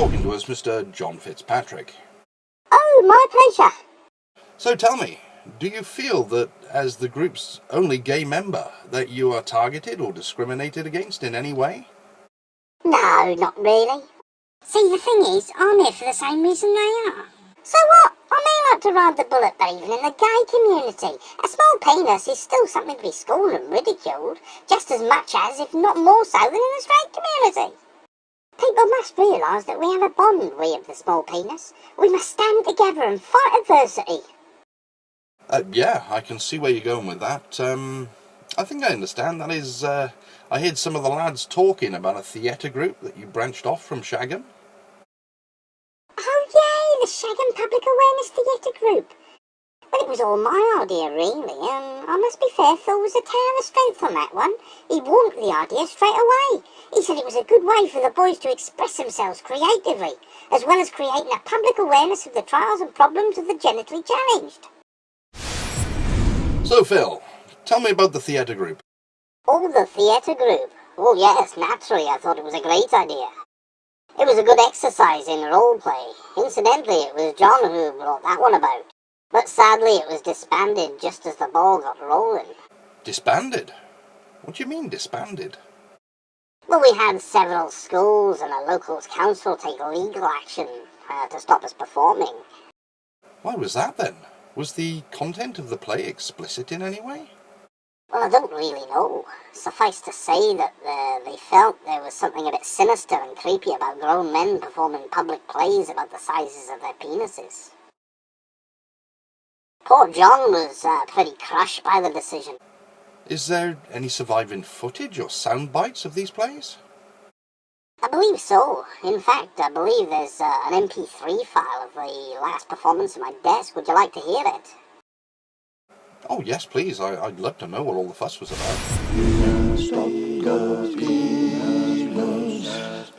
talking to us, Mr. John Fitzpatrick. Oh, my pleasure. So tell me, do you feel that, as the group's only gay member, that you are targeted or discriminated against in any way? No, not really. See, the thing is, I'm here for the same reason they are. So what? I'm here out to ride the bullet, but even in the gay community, a small penis is still something to be scorned and ridiculed, just as much as, if not more so, than in the straight community. People must realise that we have a bond, we of the small penis. We must stand together and fight adversity. Yeah, I can see where you're going with that. I think I understand. That is, I heard some of the lads talking about a theatre group that you branched off from SHAGEM. Oh yay, the SHAGEM Public Awareness Theatre Group. Well, it was all my idea, really. I must be fair, Phil was a tower of strength on that one. He warmed the idea straight away. He said it was a good way for the boys to express themselves creatively, as well as creating a public awareness of the trials and problems of the genitally challenged. So, Phil, tell me about the theatre group. Oh, the theatre group. Oh, yes, naturally, I thought it was a great idea. It was a good exercise in role play. Incidentally, it was John who brought that one about. But sadly, it was disbanded just as the ball got rolling. Disbanded? What do you mean, disbanded? Well, we had several schools and a local council take legal action to stop us performing. Why was that, then? Was the content of the play explicit in any way? Well, I don't really know. Suffice to say that they felt there was something a bit sinister and creepy about grown men performing public plays about the sizes of their penises. Poor John was pretty crushed by the decision. Is there any surviving footage or sound bites of these plays? I believe so. In fact, I believe there's an MP3 file of the last performance on my desk. Would you like to hear it? Oh, yes, please. I'd love to know what all the fuss was about.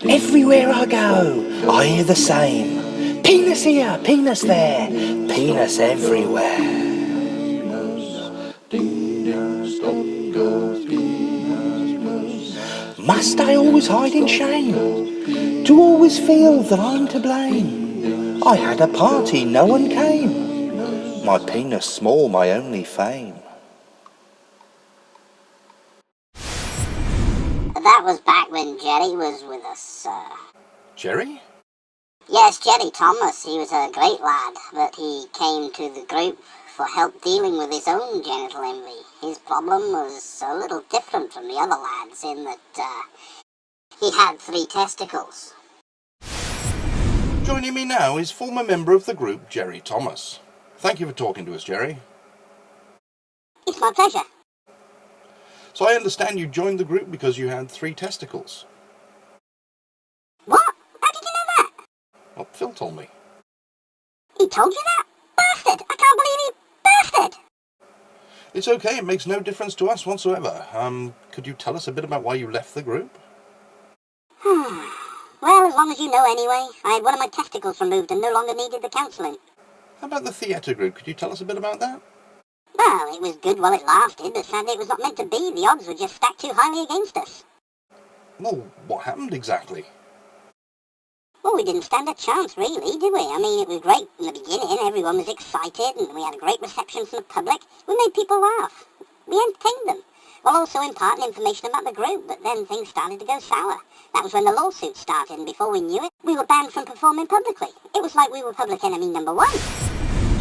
Everywhere I go, I hear the same. Penis here, penis there, penis everywhere. Must I always hide in shame? To always feel that I'm to blame? I had a party, no one came. My penis small, my only fame. That was back when Jerry was with us. Jerry? Yes, Jerry Thomas. He was a great lad, but he came to the group for help dealing with his own genital envy. His problem was a little different from the other lads in that he had 3 testicles. Joining me now is former member of the group, Jerry Thomas. Thank you for talking to us, Jerry. It's my pleasure. So I understand you joined the group because you had 3 testicles. What? How did you know that? Well, Phil told me. He told you that? Bastard! I can't believe he... Bastard! It's okay, it makes no difference to us whatsoever. Could you tell us a bit about why you left the group? Well, as long as you know anyway. I had one of my testicles removed and no longer needed the counselling. How about the theatre group? Could you tell us a bit about that? Well, it was good while it lasted, but sadly it was not meant to be. The odds were just stacked too highly against us. Well, what happened exactly? Well, we didn't stand a chance, really, did we? I mean, it was great in the beginning. Everyone was excited, and we had a great reception from the public. We made people laugh. We entertained them, while also imparting information about the group, but then things started to go sour. That was when the lawsuit started, and before we knew it, we were banned from performing publicly. It was like we were public enemy number 1.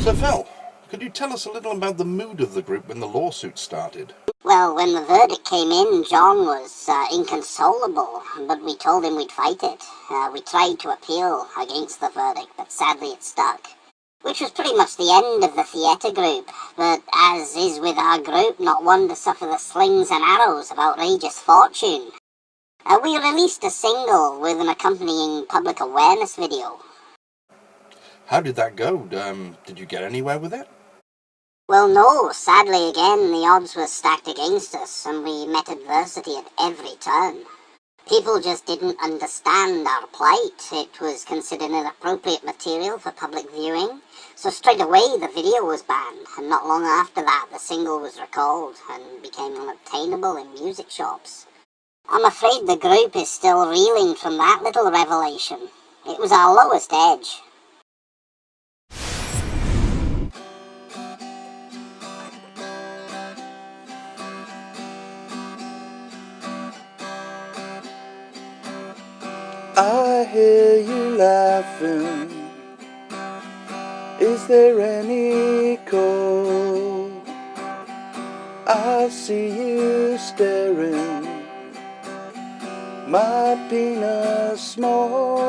So, Phil, could you tell us a little about the mood of the group when the lawsuit started? Well, when the verdict came in, John was inconsolable, but we told him we'd fight it. We tried to appeal against the verdict, but sadly it stuck. Which was pretty much the end of the theatre group, but as is with our group, not one to suffer the slings and arrows of outrageous fortune. We released a single with an accompanying public awareness video. How did that go? Did you get anywhere with it? Well, no, sadly again, the odds were stacked against us, and we met adversity at every turn. People just didn't understand our plight. It was considered inappropriate material for public viewing, so straight away the video was banned, and not long after that the single was recalled and became unobtainable in music shops. I'm afraid the group is still reeling from that little revelation. It was our lowest edge. I hear you laughing. Is there any cause? I see you staring. My penis small.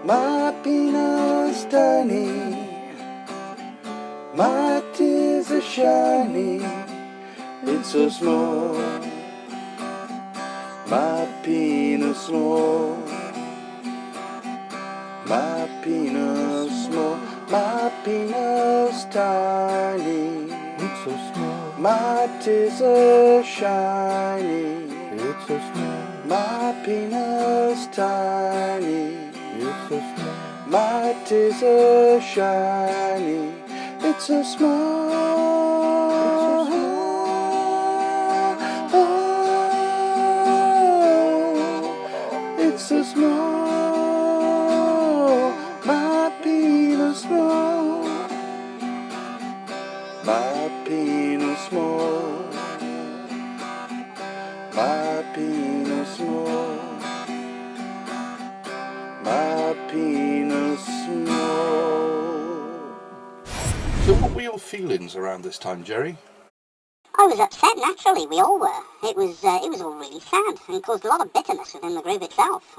My penis tiny. My tears are shiny. It's so small. My penis small. My penis small. My penis tiny. It's so small. My tears are shiny. It's so small. My penis tiny. It's so small. My tears are shiny. It's so small. It's so small. My penis small. My penis small. My penis small. My penis small. So what were your feelings around this time, Jerry? I was upset, naturally, we all were. It was all really sad, and caused a lot of bitterness within the group itself.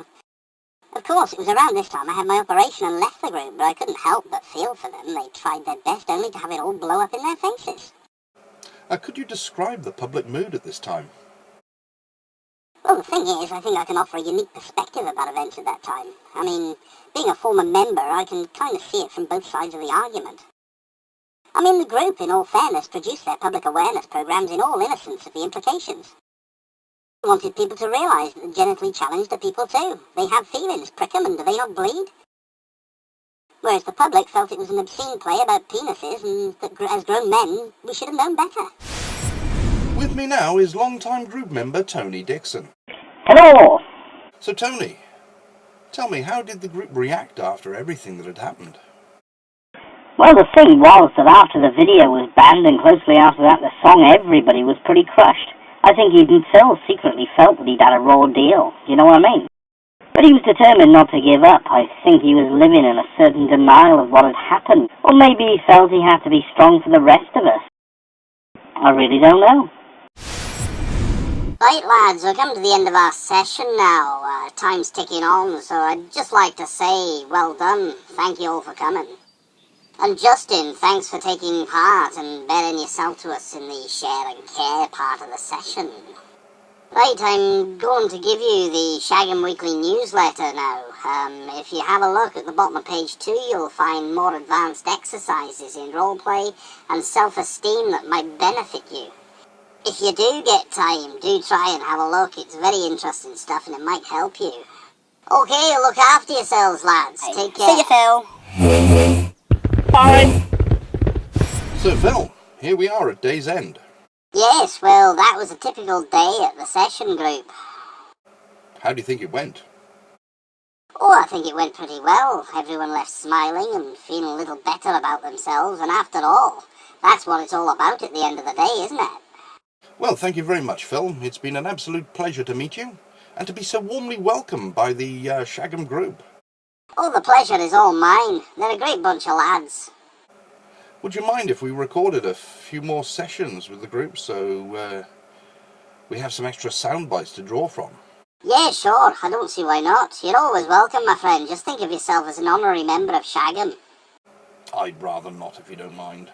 Of course, it was around this time I had my operation and left the group, but I couldn't help but feel for them. They tried their best only to have it all blow up in their faces. Could you describe the public mood at this time? Well, the thing is, I think I can offer a unique perspective about events at that time. I mean, being a former member, I can kind of see it from both sides of the argument. I mean, the group, in all fairness, produced their public awareness programs in all innocence of the implications. They wanted people to realise that the genetically challenged are people too. They have feelings, prick 'em, and do they not bleed? Whereas the public felt it was an obscene play about penises, and that as grown men, we should have known better. With me now is longtime group member Tony Dixon. Hello! So Tony, tell me, how did the group react after everything that had happened? Well, the thing was that after the video was banned and closely after that the song, everybody was pretty crushed. I think even Phil secretly felt that he'd had a raw deal, you know what I mean? But he was determined not to give up. I think he was living in a certain denial of what had happened. Or maybe he felt he had to be strong for the rest of us. I really don't know. Right, lads, we've come to the end of our session now. Time's ticking on, so I'd just like to say, well done. Thank you all for coming. And Justin, thanks for taking part and bearing yourself to us in the share and care part of the session. Right, I'm going to give you the SHAGEM Weekly newsletter now. If you have a look at the bottom of page 2, you'll find more advanced exercises in roleplay and self-esteem that might benefit you. If you do get time, do try and have a look. It's very interesting stuff and it might help you. Okay, look after yourselves, lads. Take care. See you, Phil. Bye! So Phil, here we are at day's end. Yes, well, that was a typical day at the session group. How do you think it went? Oh, I think it went pretty well. Everyone left smiling and feeling a little better about themselves, and after all, that's what it's all about at the end of the day, isn't it? Well, thank you very much, Phil. It's been an absolute pleasure to meet you, and to be so warmly welcomed by the SHAGEM group. Oh, the pleasure is all mine. They're a great bunch of lads. Would you mind if we recorded a few more sessions with the group so we have some extra sound bites to draw from? Yeah, sure. I don't see why not. You're always welcome, my friend. Just think of yourself as an honorary member of SHAGEM. I'd rather not, if you don't mind.